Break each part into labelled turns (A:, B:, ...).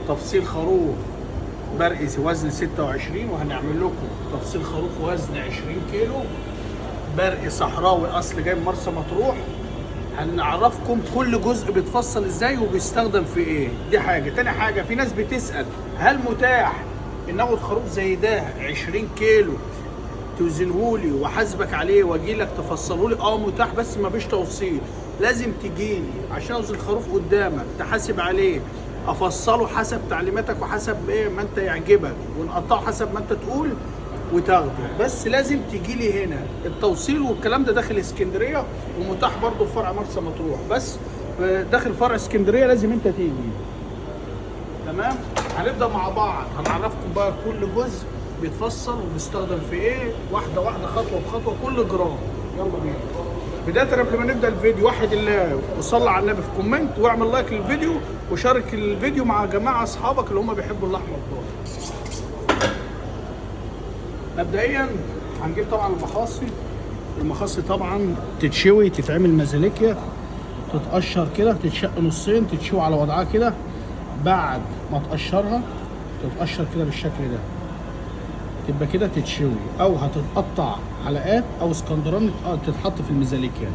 A: تفصيل خروف برقي وزن 26، وهنعمل لكم تفصيل خروف وزن 20 كيلو برقي صحراوي اصل جاي من مرسى مطروح. هنعرفكم كل جزء بيتفصل ازاي وبيستخدم في ايه. دي حاجه. تاني حاجه، في ناس بتسال هل متاح ان اخد خروف زي ده 20 كيلو توزنهولي واحاسبك عليه واجي لك تفصلهولي؟ متاح، بس مفيش توصيل. لازم تجيلي عشان اوزن الخروف قدامك تحاسب عليه، افصله حسب تعليماتك وحسب ايه ما انت يعجبك، ونقطعه حسب ما انت تقول وتاخده. بس لازم تجيلي هنا. التوصيل والكلام ده داخل اسكندريه، ومتاح برضه في فرع مرسى مطروح، بس داخل فرع اسكندريه لازم انت تيجي. تمام. هنبدا مع بعض، هنعرفكم بقى كل جزء بيتفصل وبيستخدم في ايه، واحده واحده خطوه بخطوه كل جرام. يلا بينا. بدايه قبل ما نبدا الفيديو، وحد الله وصلي على النبي في كومنت، واعمل لايك للفيديو، وشارك الفيديو مع جماعه اصحابك اللي هم بيحبوا اللحمه الضاني. مبدئيا هنجيب طبعا المخاصي طبعا تتشوي، تتعمل مزاليكيا، تتقشر كده، تتشق نصين، تتشوي على وضعها كده. بعد ما تقشرها تتقشر كده بالشكل ده، تبقى كده تتشوي، او هتتقطع حلقات او اسكندراني تتحط في المزاليكيا.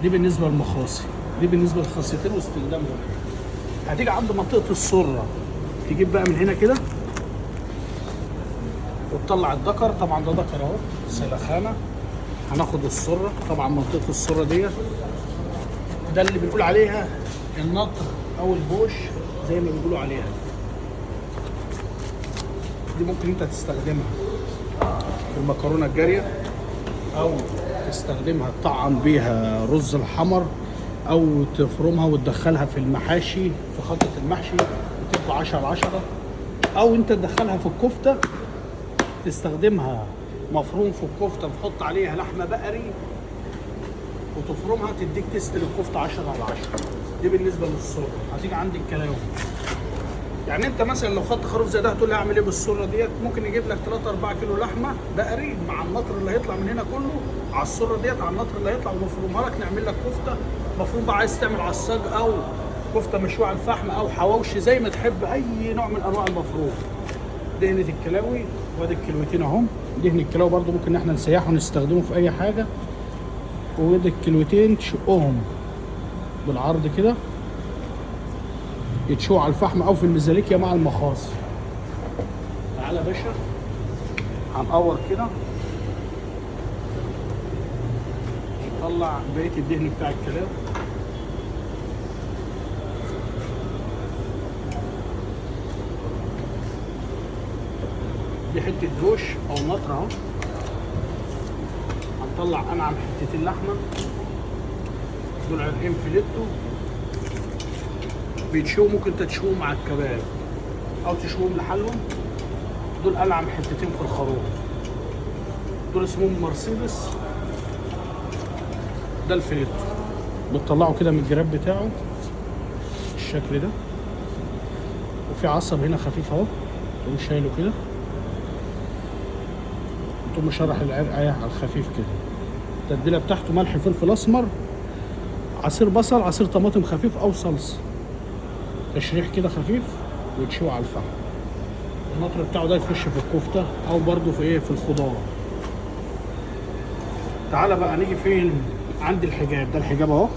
A: دي بالنسبه للمخاصي، دي بالنسبه للخاصيتين واستخدامهم. هتيجي عند منطقه السره، تجيب بقى من هنا كده وتطلع الذكر. طبعا ده ذكر اهو سلخانه. هناخد السره، طبعا منطقه السره ديت ده اللي بنقول عليها النطر او البوش زي ما بيقولوا عليها. دي ممكن انت تستخدمها في المكرونه الجاريه، او تستخدمها تطعم بيها رز الحمر، او تفرمها وتدخلها في المحاشي في خلطه المحشي وتبقى 10/10، او انت تدخلها في الكفته تستخدمها مفروم في الكفته، وتحط عليها لحمه بقري وتفرمها تديك تست الكفته 10/10. دي بالنسبه للسره. هتيجي عند الكلاوي، يعني انت مثلا لو خدت خروف زي ده هتقول لي اعمل ايه بالسره ديت؟ ممكن يجيب لك 3-4 كيلو لحمه بقري مع النطر اللي هيطلع من هنا كله على السره ديت، على النطر اللي هيطلع، ونفرمها لك نعمل لك كفته مفروم بقى. عايز تعمل عصاج او كفته مشويه على الفحم او حواوشي زي ما تحب، اي نوع من انواع المفروم. دهنه الكلاوي، وادي الكيلوتين اهم. دهن الكلاوي برده ممكن ان احنا نسيحه ونستخدمه في اي حاجه. وادي الكيلوتين تشقهم بالعرض كده، يتشووا على الفحم او في المزاليكيا مع المخاص. تعالى يا باشا، هنقور كده، نطلع بقيه الدهن بتاع الكلام. دي حته دوش او نطر اهو. هنطلع انعم حتتين لحمه، دول عرقين فيليتو بيتشووا، ممكن تشوهم مع الكباب او تشوهم لحالهم. دول انعم حتتين في الخروف، دول اسمهم مرسيدس. ده الفيليتو بتطلعه كده من الجراب بتاعه بالشكل ده، وفي عصب هنا خفيف اهو، تقوم شايله كده، تقوم مشرح العرق على الخفيف كده. التتبيله بتاعته ملح، فلفل اسمر، عصير بصل، عصير طماطم خفيف او صلصه، تشريح كده خفيف، وتشوي على الفحم. النطر بتاعه ده يخش في الكفته او برضو في ايه، في الخضار. تعالى بقى نيجي فين؟ عند الحجاب. ده الحجاب اهو،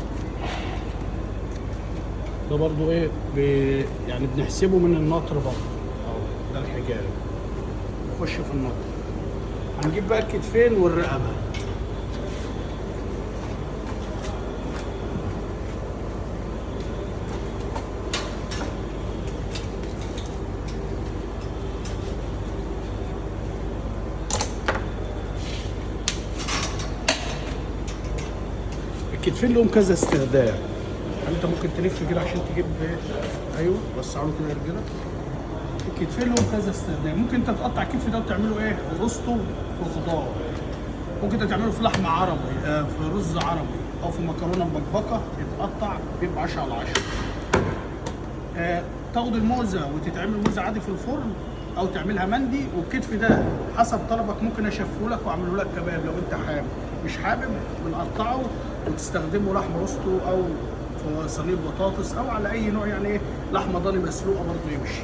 A: ده برضو ايه يعني بنحسبه من النطر برضو اهو. ده الحجاب يخش في النطر. هنجيب بقى الكتفين والرقبه. الكتفين لهم كذا استخدام، يعني انت ممكن تلف كده عشان تجيب ايوه، وسعوا له كده يا رجاله. الكتفين لهم كذا استخدام. ممكن انت تقطع الكتف ده وتعمله ايه، روستو في خضار. ممكن انت تعمله في لحمه عربي، في رز عربي، او في مكرونه مبكبكه يتقطع بيبقى 10/10. تاخد الموزه وتتعمل موزه عادي في الفرن، او تعملها مندي. والكتف ده حسب طلبك ممكن اشفه لك واعمله لك كباب لو انت حابب. مش حابب بنقطعه وتستخدمه لحمه روستو، او في صينيه بطاطس، او على اي نوع يعني ايه، لحمه ضاني مسلوقه برضه يمشي.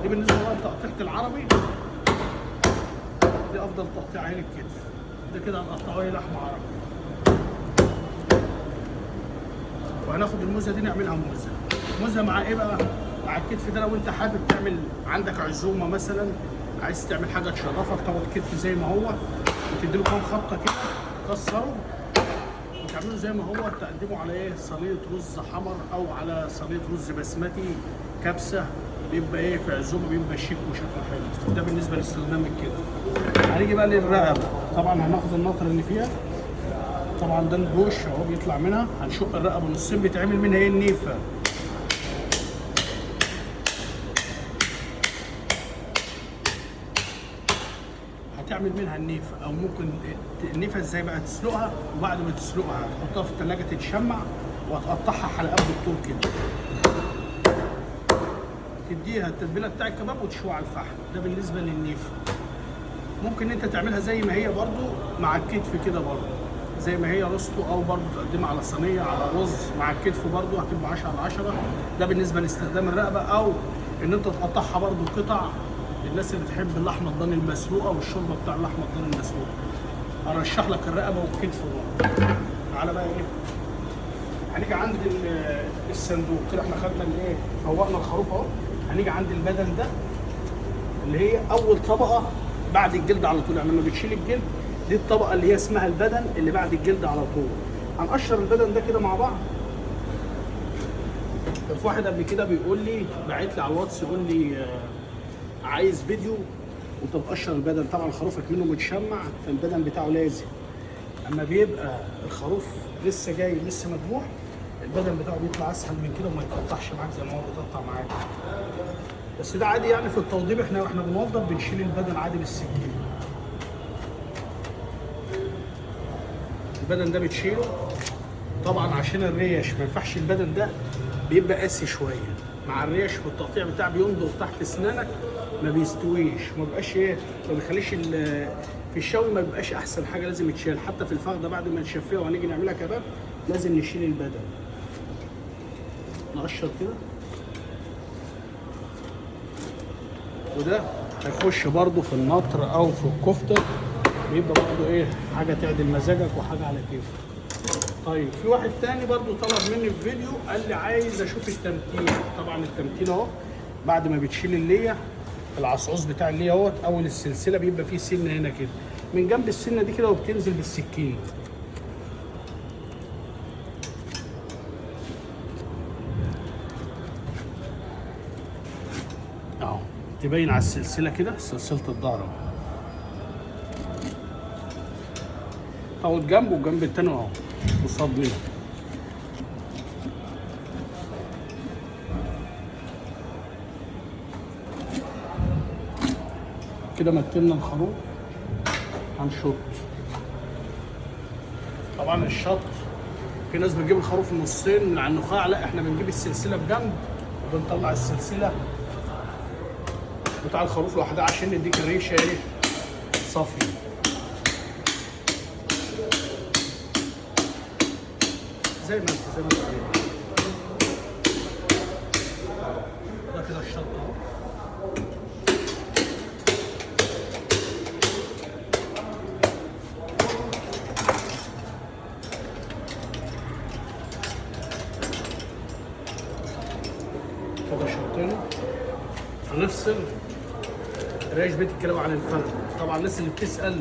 A: دي بالنسبه بقى لتقطيعه العربي، دي افضل تقطيع عين الكتف. ده كده هنقطعه لحمه عربي. وهناخد الموزه دي نعملها موزه مع ايه بقى؟ مع الكتف ده لو انت حابب تعمل عندك عزومه مثلا، عايز تعمل حاجه تشرفك، تاخد الكتف زي ما هو وتديله كام خبطه كده، تكسره وتعمله زي ما هو، تقدمه على ايه؟ صينيه رز حمر او على صينيه رز بسمتي كبسه، بيبقى ايه في عزومه، بيبقى شيك وشكله حلو. ده بالنسبه لاستخدام الكتف. هنيجي بقى للرقبه. طبعا هناخد النطر اللي فيها، طبعا ده الجوش اهو بيطلع منها، هنشق الرقبه نصين، بيتعمل منها ايه؟ النيفه. هتعمل منها النيفه، او ممكن النيفه ازاي بقى؟ تسلقها، وبعد ما تسلقها تحطها في الثلاجه تتشمع، وهتقطعها حلقات بالطول كده، تديها التتبيله بتاع الكباب وتشويها على الفحم. ده بالنسبه للنيفه. ممكن انت تعملها زي ما هي برضو مع الكتف كده برضو، زي ما هي رستو، او برضو تقدمها على صينيه على رز مع الكتف برضو، هتبقى 10 على 10. ده بالنسبه لاستخدام الرقبه، او ان انت تقطعها برضو قطع. الناس اللي بتحب اللحمه الضاني المسلوقه والشوربه بتاع اللحمه الضاني المسلوقه، ارشح لك الرقبه والكتف برضو. تعالى بقى ايه، هنيجي عند الصندوق كده، احنا خدنا الايه، فوقنا الخروف اهو. هنيجي عند البدن ده اللي هي اول طبقه بعد الجلد على طول، يعني لما بتشيل الجلد دي الطبقه اللي هي اسمها البدن اللي بعد الجلد على طول. هنقشر البدن ده كده مع بعض. كان في واحد قبل كده بيقول لي، باعت لي على الواتس يقول لي عايز فيديو وانت بتقشر البدن. طبعا خروفك منه متشمع، فالبدن بتاعه لازم اما بيبقى الخروف لسه جاي لسه مذبوح، البدن بتاعه بيطلع اسهل من كده وما يتقطعش معاك زي ما هو بيتقطع معاك. بس ده عادي يعني في التوضيب، احنا واحنا بنوضب بنشيل البدن عادي بالسكين. البدن ده بتشيله طبعا عشان الريش، ما ينفعش البدن ده بيبقى قاسي شويه مع الريش، والتقطيع بتاعه بينضغ تحت اسنانك، ما بيستويش، ما بيبقاش ايه، ما بيخليش في الشوي، ما بيبقاش احسن حاجه، لازم يتشال. حتى في الفخده بعد ما نشفيها وهنيجي نعملها كباب لازم نشيل البدن. نقشر كده، وده هيخش برضو في النطر او في الكفته، بيبقى برضو ايه، حاجه تعدل مزاجك وحاجه على كيفك. طيب في واحد تاني برضو طلب مني في فيديو، قال لي عايز اشوف التمتين. طبعا التمتين اهو بعد ما بتشيل الليه، العصعوص بتاع الليه اهوت، اول السلسله بيبقى فيه سنه هنا كده من جنب السنه دي كده، وبتنزل بالسكين اهو، تبين على السلسله كده، سلسله الظهر اهو جنب، والجنب التاني اهو قصاد منه. كده متلنا الخروف، هنشط. طبعا الشط في ناس بتجيب الخروف نصين من على النخاع، لا احنا بنجيب السلسله بجنب وبنطلع السلسله بتاع الخروف لوحدها عشان نديك الريشه ايه، صافيه. زي ما انت ده كده الشط اهو. كده شطينا. هنفصل ريش بيت الكلاوي عن الفخده. طبعا الناس اللي بتسال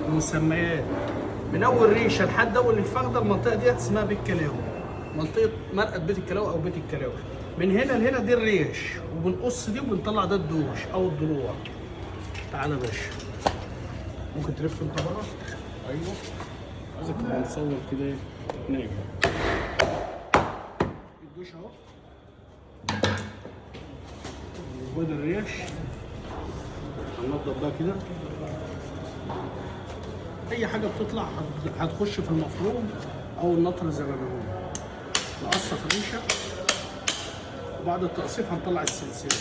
A: المسميات، من اول ريشه لحد اول الفخده، المنطقه ديت اسمها بيت كلاوي، منطقه مرقه بيت الكلاوي او بيت الكلاوي. من هنا لهنا دي الريش، وبنقص دي وبنطلع ده الدوش او الضلوع. تعالى يا باشا، ممكن تلف انت بره. ايوه، عايزك تبقى مصور كده ايه، ناجي الدوش اهو، وده الريش. هننضف بقى كده، اي حاجه بتطلع هتخش في المفروم او النطر زي ما بيقولوا. نقصف الريشه، وبعد التقصيف هنطلع السلسله.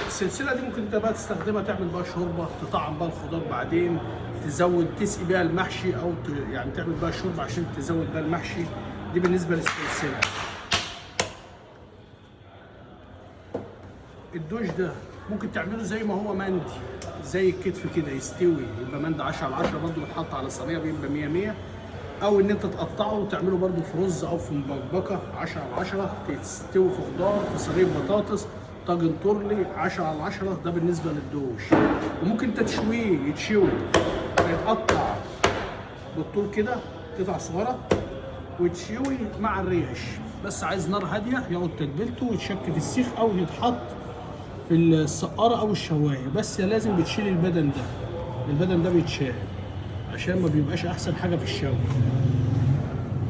A: السلسله دي ممكن انت بقى تستخدمها تعمل بقى شوربه، تطعم بقى الخضار بعدين، تزود تسقي بيها المحشي او يعني تعمل بيها شوربه عشان تزود بيها المحشي. دي بالنسبه للسلسله. الدوش ده ممكن تعمله زي ما هو مندي، زي الكتف كده يستوي يبقى مندي 10 على 10 برضه، بيتحط على صينيه بيبقى 100 100. او ان انت تقطعه وتعمله برضه في رز او في مبكبكه 10 على 10، تستوي في خضار في صينيه بطاطس طاجن تورلي 10 على 10. ده بالنسبه للدوش. وممكن انت تشويه، يتشوي يتقطع بالطول كده قطع صغيره وتشوي مع الريش، بس عايز نار هاديه يقعد تتبيلته ويتشك في السيخ او يتحط في السقاره او الشوايه. بس لازم بتشيل البدن ده، البدن ده بيتشال عشان ما بيبقاش احسن حاجه في الشوي.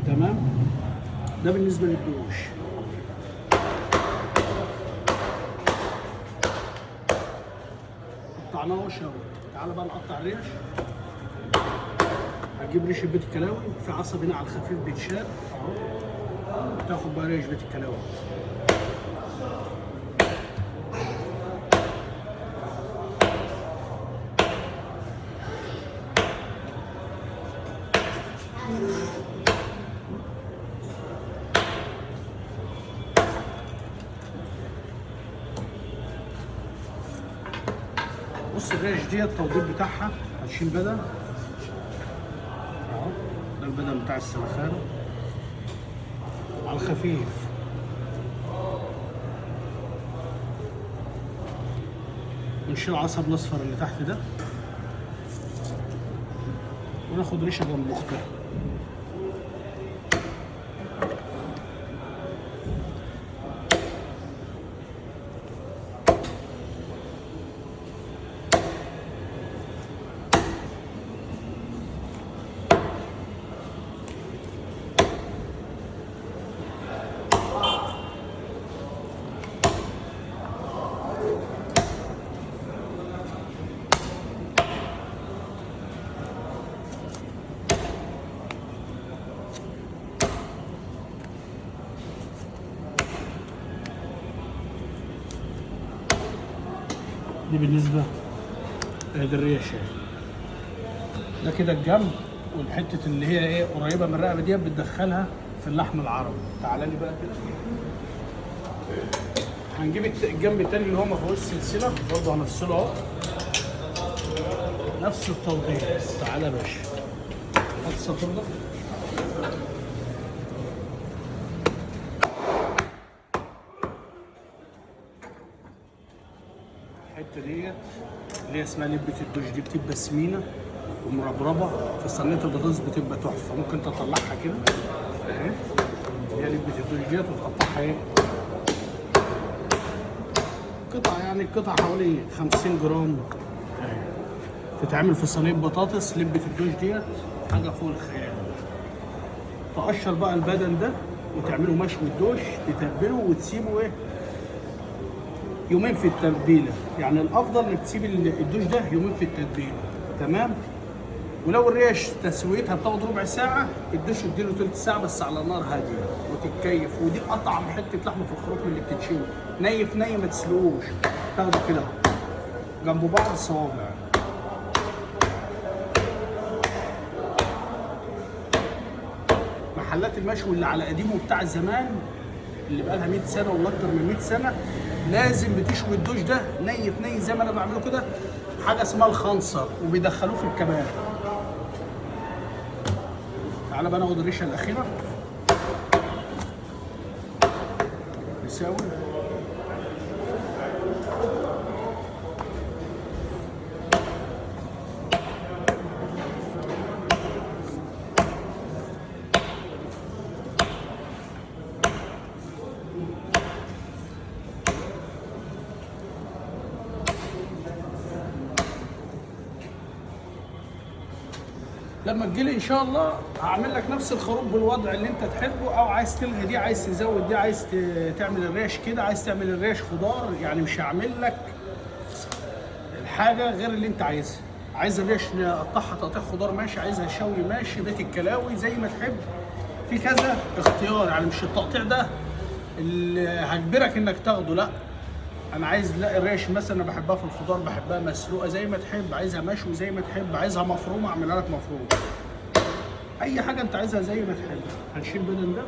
A: تمام. ده بالنسبه للدوش. قطعناه وشوي. تعالى بقى نقطع الريش. هتجيب ريش بيت الكلاوي، في عصب هنا على الخفيف بيتشال اهو، تاخد بقى ريش بيت الكلاوي. بص الريش دي التوضيب بتاعها هتشيل بدن اهو، ده البدن بتاع السلخانه على الخفيف. ونشيل العصب الاصفر اللي تحت ده وناخد ريشه جنب اختها. دي بالنسبه للريشه. ده كده الجنب، والحته اللي هي ايه قريبه من الرقبه دي بتدخلها في اللحم العربي. تعالى لي بقى كده. هنجيب الجنب التاني اللي هو ما فيهوش سلسله، برضه هنفصله اهو نفس التوضيح. تعالى يا باشا هات السطور ده. الحته ديت اللي هي اسمها لبه الدوش دي بتبقى سمينه ومربربه، في صينيه البطاطس بتبقى تحفه. ممكن تطلعها كده اهي، هي لبه الدوش ديت وتقطعها ايه قطع، يعني القطعه حوالي 50 جرام اهي. تتعمل في صينيه بطاطس لبه الدوش ديت حاجه فوق الخيال. تقشر بقى البدن ده وتعمله مشوي الدوش، تتبله وتسيبه ايه يومين في التتبيله. يعني الافضل انك تسيب الدوش ده يومين في التتبيله. تمام. ولو الريش تسويتها بتاخد ربع ساعه، الدوش اديله تلت ساعه بس على نار هاديه وتتكيف. ودي اطعم حته لحمه في الخروف من اللي بتتشوي نيف ني، ما تسلقوش، تاخده كده جنب بعض الصوابع. محلات المشوي اللي على قديمه بتاع زمان اللي بقى لها 100 سنه ولا اكتر من 100 سنه لازم بتشوي الدوش ده نيف ني زي ما انا بعمله كده، حاجه اسمها الخنصر، وبيدخلوه في الكباب. تعالى بقى ناخد الريشه الاخيره نساوي. لما تجيلي ان شاء الله هعمل لك نفس الخروف بالوضع اللي انت تحبه، او عايز تلغي دي، عايز تزود دي، عايز تعمل الريش كده، عايز تعمل الريش خضار. يعني مش هعمل لك الحاجه غير اللي انت عايزها. عايز الريش نقطعها تقطيع خضار ماشي، عايزها شوي ماشي، بيت الكلاوي زي ما تحب. في كذا اختيار، يعني مش التقطيع ده اللي هجبرك انك تاخده، لا انا عايز لا الريش مثلا انا بحبها في الخضار، بحبها مسلوقه زي ما تحب، عايزها مشوي زي ما تحب، عايزها مفرومه اعملها لك مفرومه. اي حاجه انت عايزها زي ما تحب. هنشيل بدل ده.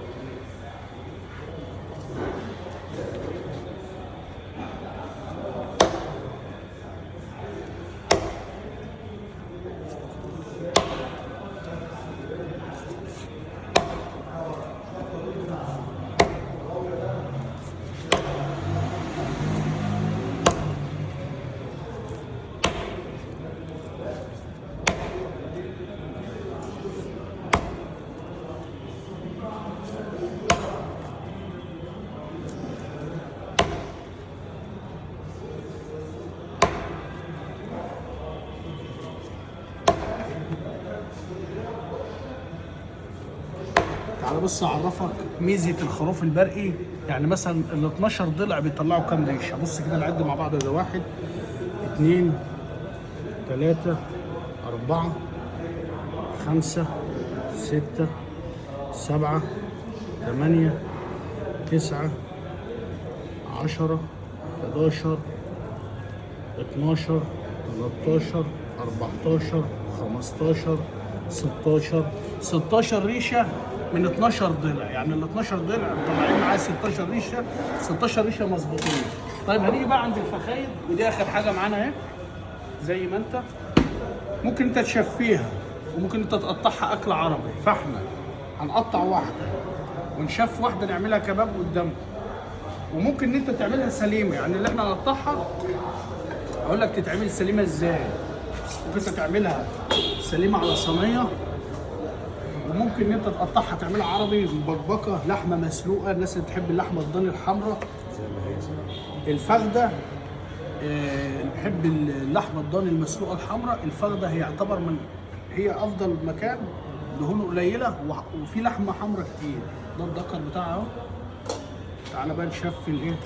A: تعالى بص اعرفك ميزه الخروف البرقي. يعني مثلا ال 12 ضلع بيطلعوا كام ريشه؟ بص كده نعد مع بعض. ده 1 2 3 4 5 6 7 8 9 10 11 12 13 14 15 16 ريشه من 12 ضلع. يعني ال 12 ضلع طالعين معاه 16 ريشه، 16 ريشه مظبوطين. طيب هنيجي بقى عند الفخايد، ودي اخر حاجه معانا اهي. زي ما انت ممكن انت تشفيها وممكن انت تقطعها اكل عربي، فاحنا هنقطع واحده ونشف واحده نعملها كباب قدامكم. وممكن ان انت تعملها سليمه، يعني اللي احنا نقطعها اقول لك تتعمل سليمه ازاي. ممكن انت تعملها سليمه على صينيه، وممكن ان انت تقطعها تعملها عربي مبكبكه، لحمه مسلوقه. الناس اللي بتحب اللحمه الضاني الحمراء، الفخده، اللي بيحب اللحمه الضاني المسلوقه الحمراء، الفخده هي يعتبر هي افضل مكان، دهونه قليله وفي لحمه حمراء كتير. ده الدكر بتاعها اهو. تعالى بقى نشفي الايه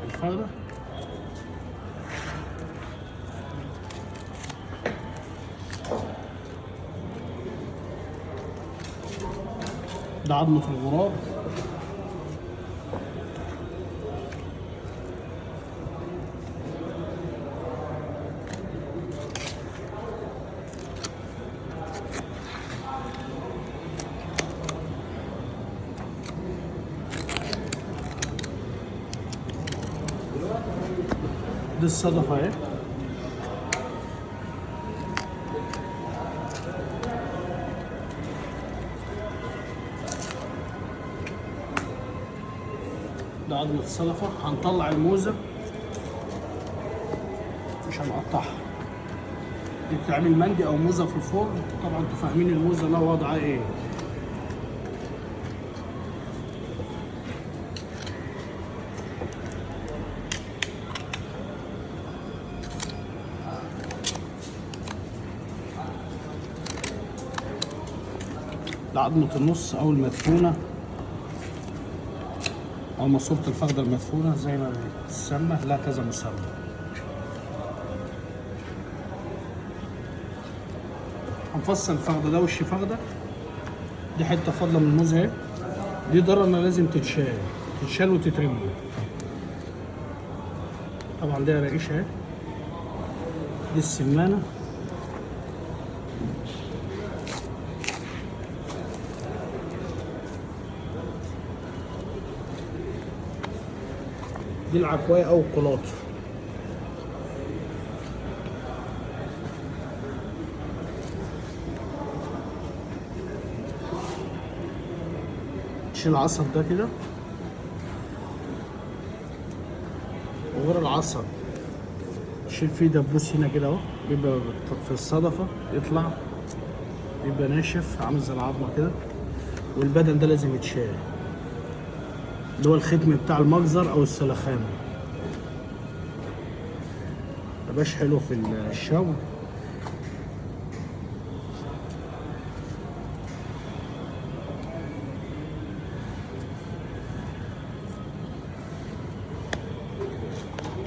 A: الفخده. ده عظمه الغراب. دي الصدفه اهي. ده عظمة الصدفة. هنطلع الموزة، مش هنقطعها. دي بتعمل مندي او موزة في الفرن. طبعا انتوا فاهمين الموزة لها وضعها ايه. ده عظمة النص او المدفونة او ماسورة الفخدة المدفونة زي ما بتسمى، لها كذا مسمى. هنفصل الفخدة. ده وش فخدة، دي حتة فاضلة من الموز اهي. دي ضرنة لازم تتشال وتترمي. طبعا دي رقيشة اهي. دي السمانة. دي العكواية او القلاط. تشيل العصب ده كده، وغير العصب تشيل فيه دبوس هنا كده اهو، بيبقى في الصدفة يطلع، بيبقى ناشف عامل زي العظمة كده. والبدن ده لازم يتشال، اللي هو الختم بتاع المجزر او السلخان. مبقاش حلو في الشوي.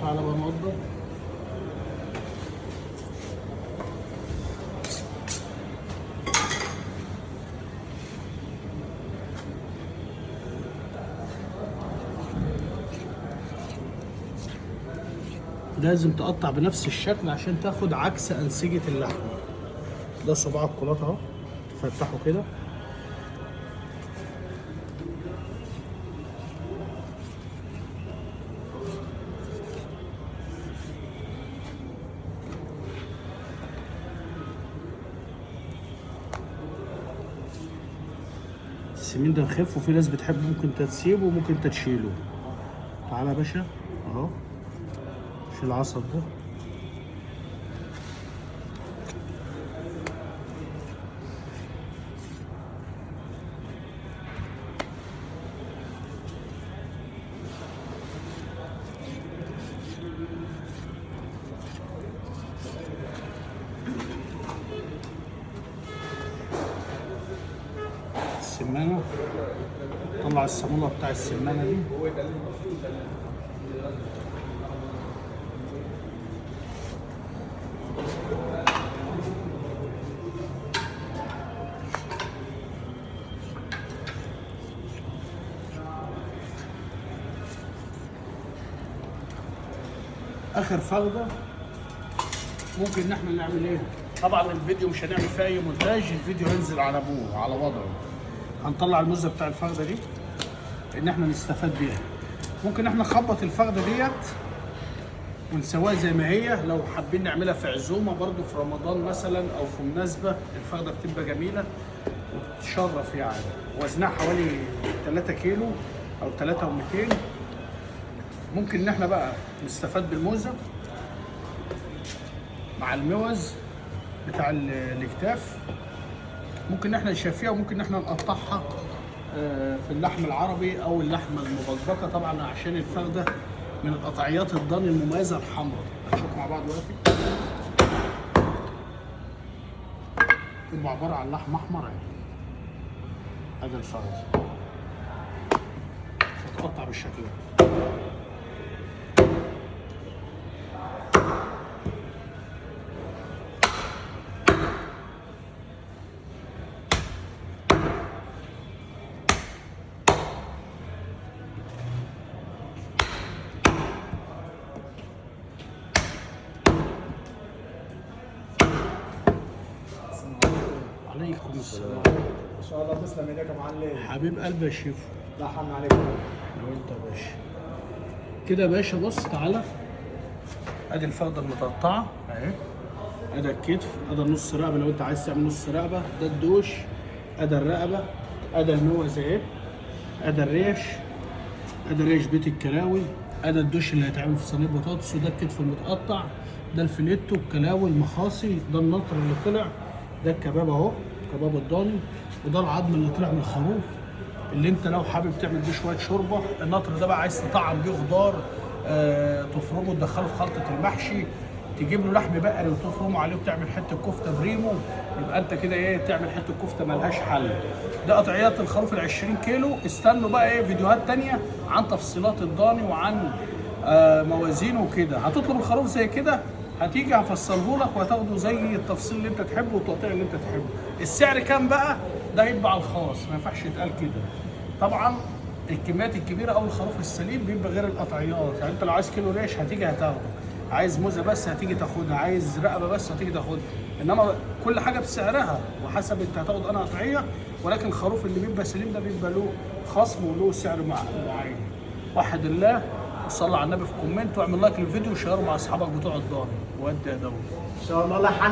A: تعالى بقى نوضب. لازم تقطع بنفس الشكل عشان تاخد عكس انسجه اللحمه. ده صباع الكولاط اهو، تفتحه كده السمين ده نخف، وفي ناس بتحب ممكن تسيبه وممكن تشيله. تعالى يا باشا اهو، شيل العصب ده. السمانة، طلع الصامولة بتاع السمانة دي. اخر فردة ممكن ان احنا نعمل ايه؟ طبعا الفيديو مش هنعمل فيه اي مونتاج، الفيديو هينزل على ابوه على وضعه. هنطلع الموزه بتاع الفخده دي ان احنا نستفاد بيها. ممكن احنا نخبط الفخده ديت ونسويها زي ما هي، لو حابين نعملها في عزومه برضو في رمضان مثلا او في مناسبه. الفخده بتبقى جميله وتشرف يعني. وزنها حوالي 3 كيلو او 3.200. ممكن ان احنا بقى نستفاد بالموزه مع الموز بتاع الاكتاف. ممكن ان احنا نشفيها وممكن ان احنا نقطعها في اللحم العربي او اللحمه المبكبكه، طبعا عشان الفخده من القطعيات الضاني المميزه الحمراء. هنشوف مع بعض دلوقتي. تبقى عباره عن لحم احمر اهي. ادي الفخده تتقطع بالشكل ده. عليكم السلام.
B: ما شاء الله، تسلم ايديك يا معلم.
A: حبيب قلبي يا شيف.
B: لا حن عليك.
A: لو انت يا باشا كده يا باشا. بص تعالى، ادي الفخده المتقطعه اهي، ادي الكتف، ادي نص رقبه لو انت عايز تعمل نص رقبه، ده الدوش، ادي الرقبه، ادي الموز اهي، ادي الريش، ادي ريش بيت الكلاوي، ادي الدوش اللي هيتعمل في صينيه بطاطس، وده الكتف المتقطع، ده الفيليتو، الكلاوي، المخاصي، ده النطر اللي طلع، ده الكباب اهو، كباب الضاني، وده العظم اللي طلع من الخروف اللي انت لو حابب تعمل بيه شويه شوربه. النطر ده بقى عايز تطعم بيه خضار، تفرمه تدخله في خلطه المحشي، تجيب له لحم بقري وتفرمه عليه وتعمل حته كفته بريمو، يبقى انت كده ايه، تعمل حته كفته ملهاش حل. ده قطعيات الخروف ال 20 كيلو. استنوا بقى ايه فيديوهات تانيه عن تفصيلات الضاني وعن موازينه وكده. هتطلب الخروف زي كده هتيجي هفصله لك وهتاخده زي التفصيل اللي انت تحبه والتقطيع اللي انت تحبه. السعر كام بقى؟ ده يبقى على الخاص، ما ينفعش يتقال كده. طبعا الكميات الكبيره او الخروف السليم بيبقى غير القطعيات. يعني انت لو عايز كيلو ريش هتيجي هتاخده، عايز موزه بس هتيجي تاخدها، عايز رقبه بس هتيجي تاخدها. انما كل حاجه بسعرها وحسب انت هتاخد انا قطعيه. ولكن الخروف اللي بيبقى سليم ده بيبقى له خصم وله سعر معين. وحد الله وصلي على النبي في كومنت واعمل لايك للفيديو وشيره مع اصحابك بتوع الضاني. وادي يا داوود
B: ان شاء الله. لا حن